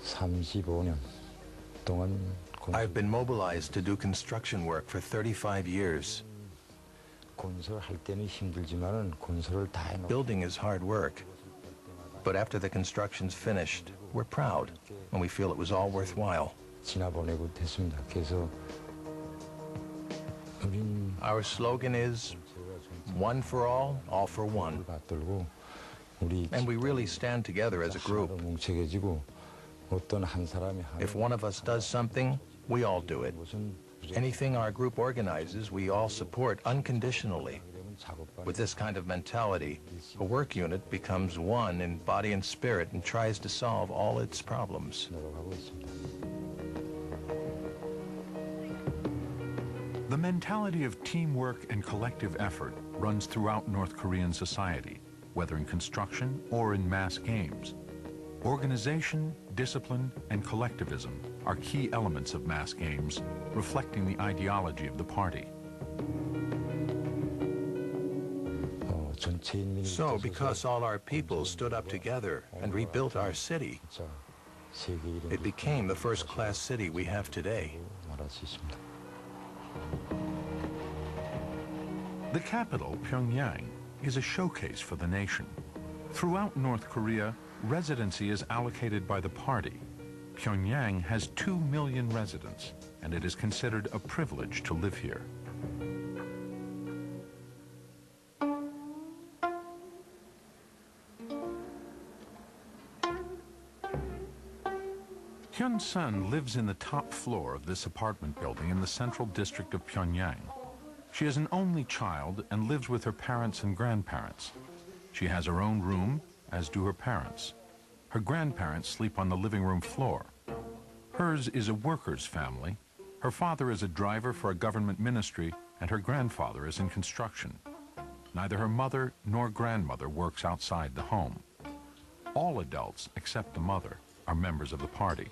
35년 동안 I've been mobilized to do construction work for 35 years. 건설할 때는 힘들지만은 건설을 다 해놓고 Building is hard work. But after the construction's finished, we're proud and we feel it was all worthwhile. 지나보내고 됐습니다. 그래서 우린 Our slogan is one for all for one. 받들고 우리 And we really stand together as a group. 뭉쳐가지고 어떤 한 사람이 If one of us does something, we all do it. Anything our group organizes, we all support unconditionally. With this kind of mentality, a work unit becomes one in body and spirit and tries to solve all its problems. 노력하고 있습니다. The mentality of teamwork and collective effort runs throughout North Korean society, whether in construction or in mass games. Organization, discipline, and collectivism are key elements of mass games, reflecting the ideology of the party. So, because all our people stood up together and rebuilt our city, it became the first-class city we have today. The capital, Pyongyang, is a showcase for the nation. Throughout North Korea, residency is allocated by the party. Pyongyang has 2 million residents, and it is considered a privilege to live here. Hyun-sun lives in the top floor of this apartment building in the central district of Pyongyang. She is an only child and lives with her parents and grandparents. She has her own room, as do her parents. Her grandparents sleep on the living room floor. Hers is a worker's family. Her father is a driver for a government ministry, and her grandfather is in construction. Neither her mother nor grandmother works outside the home. All adults, except the mother, are members of the party.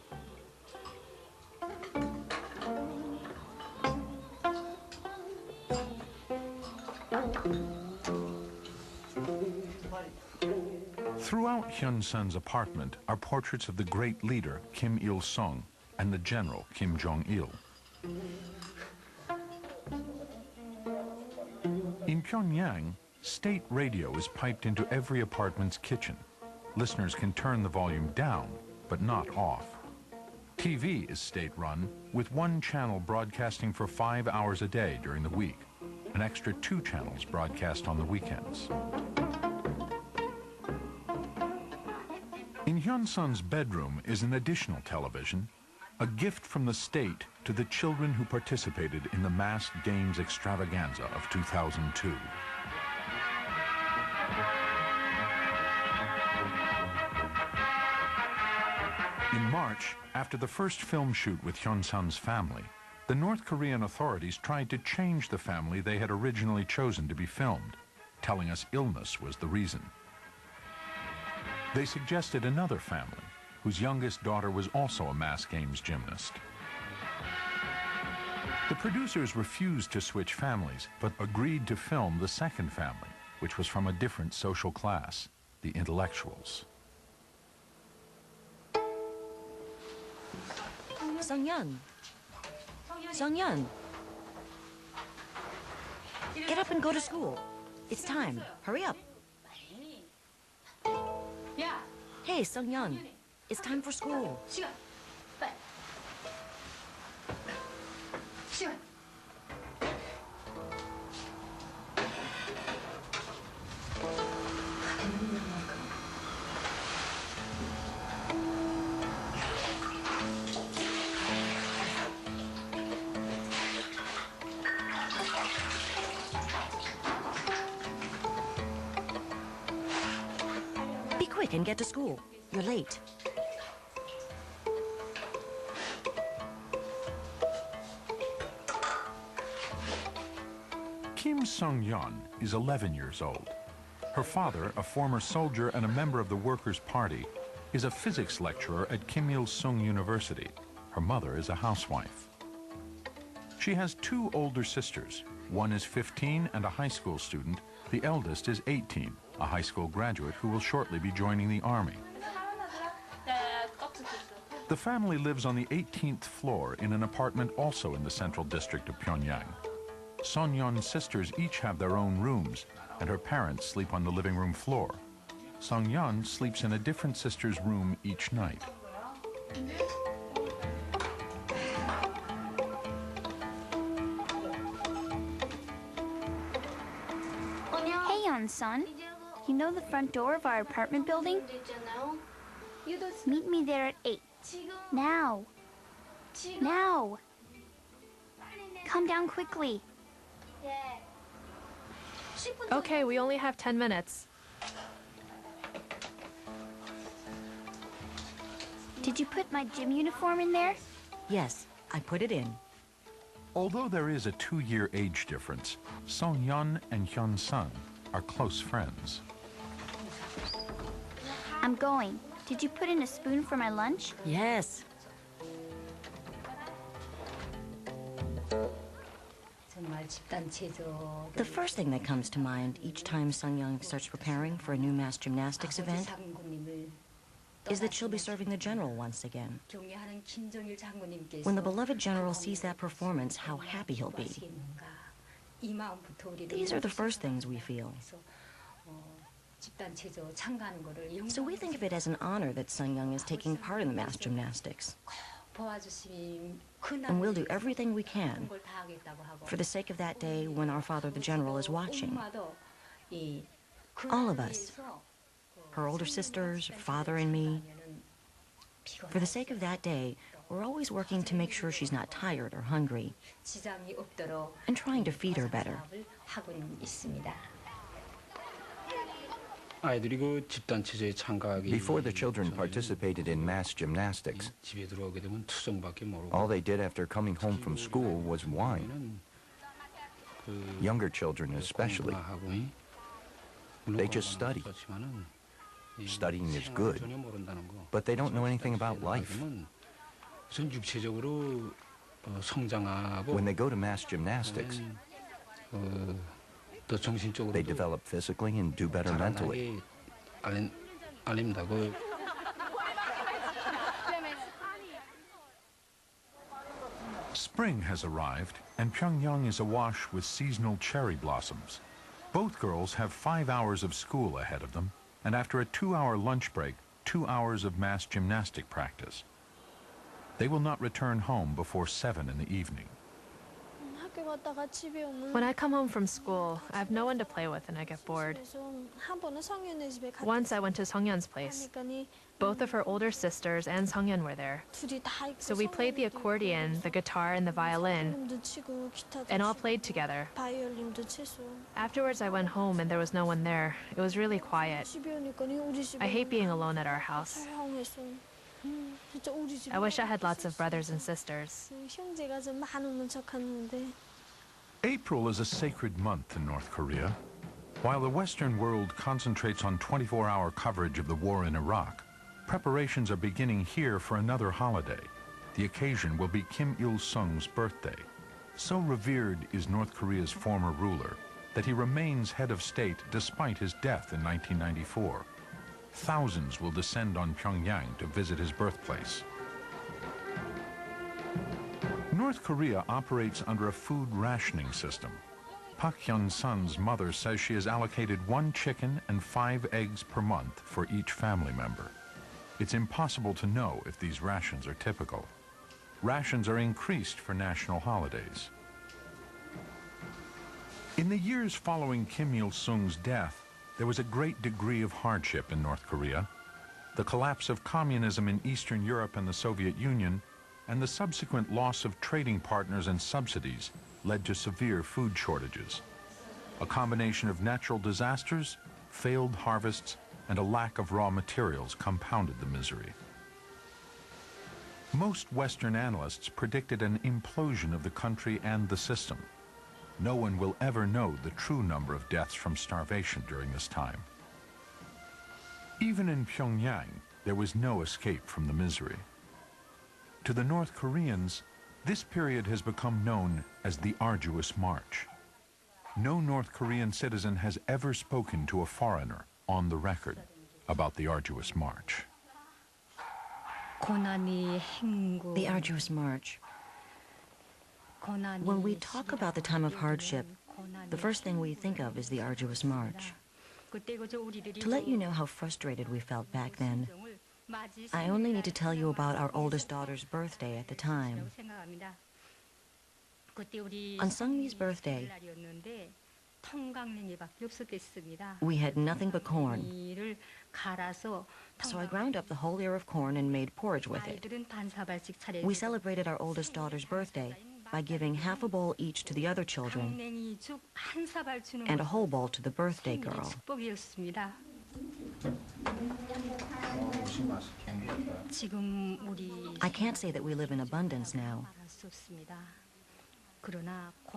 Throughout Hyun-sun's apartment are portraits of the great leader Kim Il-sung and the general Kim Jong-il. In Pyongyang, state radio is piped into every apartment's kitchen. Listeners can turn the volume down, but not off. TV is state-run, with one channel broadcasting for 5 hours a day during the week. An extra 2 channels broadcast on the weekends. In Hyun-sun's bedroom is an additional television, a gift from the state to the children who participated in the masked games extravaganza of 2002. In March, after the first film shoot with Hyun-sun's family, the North Korean authorities tried to change the family they had originally chosen to be filmed, telling us illness was the reason. They suggested another family, whose youngest daughter was also a mass games gymnast. The producers refused to switch families, but agreed to film the second family, which was from a different social class, the intellectuals. Sung-yeon. Sung-yeon. Get up and go to school. It's time. Hurry up. Hey, Sung-yeon. It's time for school. Be quick and get to school. You're late. Kim Sung-yeon is 11 years old. Her father, a former soldier and a member of the Workers' Party, is a physics lecturer at Kim Il-sung University. Her mother is a housewife. She has 2 older sisters. One is 15 and a high school student. The eldest is 18, a high school graduate who will shortly be joining the Army. The family lives on the 18th floor in an apartment also in the central district of Pyongyang. Sonyeon's sisters each have their own rooms, and her parents sleep on the living room floor. Songyeon sleeps in a different sister's room each night. Hey, Yeon-sun. You know the front door of our apartment building? Meet me there at 8. Now. Now. Come down quickly. Okay, we only have 10 minutes. Did you put my gym uniform in there? Yes, I put it in. Although there is a 2-year age difference, Songyeon and Hyun-sun are close friends. I'm going. Did you put in a spoon for my lunch? Yes. The first thing that comes to mind each time Sungyeon starts preparing for a new mass gymnastics event is that she'll be serving the general once again. When the beloved general sees that performance, how happy he'll be. These are the first things we feel. So we think of it as an honor that Sungyeon is taking part in the mass gymnastics. And we'll do everything we can for the sake of that day when our father, the general, is watching. All of us, her older sisters, her father, and me. For the sake of that day, we're always working to make sure she's not tired or hungry, and trying to feed her better. Before the children participated in mass gymnastics, all they did after coming home from school was whine. Younger children especially. They just study. Studying is good, but they don't know anything about life. When they go to mass gymnastics, they develop physically and do better mentally. Spring has arrived, and Pyongyang is awash with seasonal cherry blossoms. Both girls have 5 hours of school ahead of them, and after a 2-hour lunch break, 2 hours of mass gymnastic practice. They will not return home before 7 in the evening. When I come home from school, I have no one to play with and I get bored. Once I went to Songyeon's place. Both of her older sisters and Songyeon were there. So we played the accordion, the guitar, and the violin, and all played together. Afterwards, I went home and there was no one there. It was really quiet. I hate being alone at our house. I wish I had lots of brothers and sisters. April is a sacred month in North Korea. While the Western world concentrates on 24-hour coverage of the war in Iraq, preparations are beginning here for another holiday. The occasion will be Kim Il-sung's birthday. So revered is North Korea's former ruler that he remains head of state despite his death in 1994. Thousands will descend on Pyongyang to visit his birthplace. North Korea operates under a food rationing system. Park Hyun-sun's mother says she has allocated 1 chicken and 5 eggs per month for each family member. It's impossible to know if these rations are typical. Rations are increased for national holidays. In the years following Kim Il-sung's death, there was a great degree of hardship in North Korea. The collapse of communism in Eastern Europe and the Soviet Union, and the subsequent loss of trading partners and subsidies led to severe food shortages. A combination of natural disasters, failed harvests, and a lack of raw materials compounded the misery. Most Western analysts predicted an implosion of the country and the system. No one will ever know the true number of deaths from starvation during this time. Even in Pyongyang, there was no escape from the misery. To the North Koreans, this period has become known as the Arduous March. No North Korean citizen has ever spoken to a foreigner on the record about the Arduous March. The arduous march. When we talk about the time of hardship, the first thing we think of is the arduous march. To let you know how frustrated we felt back then, I only need to tell you about our oldest daughter's birthday at the time. On Sungmi's birthday, we had nothing but corn. So I ground up the whole ear of corn and made porridge with it. We celebrated our oldest daughter's birthday by giving half a bowl each to the other children and a whole bowl to the birthday girl. I can't say that we live in abundance now,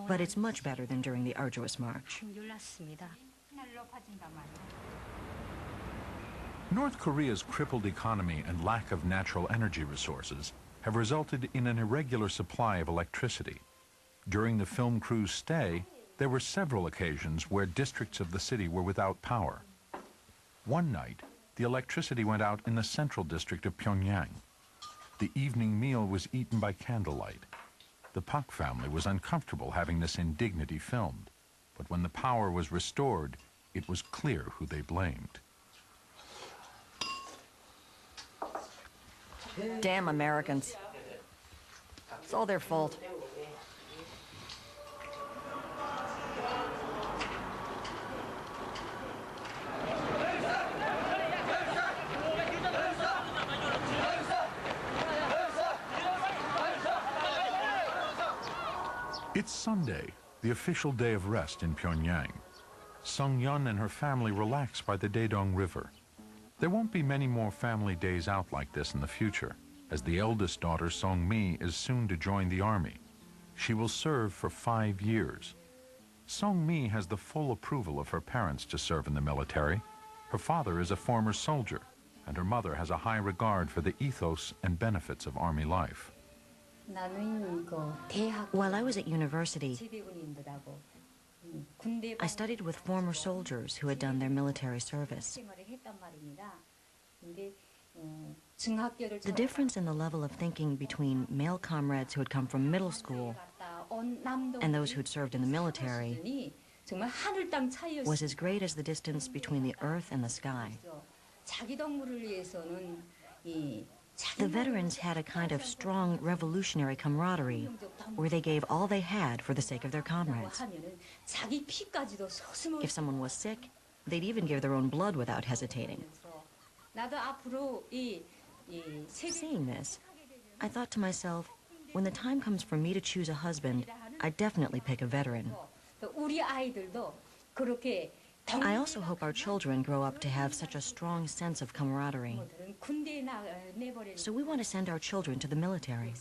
but it's much better than during the arduous march. North Korea's crippled economy and lack of natural energy resources have resulted in an irregular supply of electricity. During the film crew's stay, there were several occasions where districts of the city were without power. One night, the electricity went out in the central district of Pyongyang. The evening meal was eaten by candlelight. The Pak family was uncomfortable having this indignity filmed, but when the power was restored, it was clear who they blamed. Damn Americans. It's all their fault. It's Sunday, the official day of rest in Pyongyang. Sung-yeon and her family relax by the Daedong River. There won't be many more family days out like this in the future, as the eldest daughter, Song-mi, is soon to join the army. She will serve for 5 years. Song-mi has the full approval of her parents to serve in the military. Her father is a former soldier, and her mother has a high regard for the ethos and benefits of army life. While I was at university, I studied with former soldiers who had done their military service. The difference in the level of thinking between male comrades who had come from middle school and those who had served in the military was as great as the distance between the earth and the sky. The veterans had a kind of strong revolutionary camaraderie where they gave all they had for the sake of their comrades. If someone was sick, they'd even give their own blood without hesitating. Seeing this, I thought to myself, when the time comes for me to choose a husband, I'd definitely pick a veteran. I also hope our children grow up to have such a strong sense of camaraderie. So we want to send our children to the military.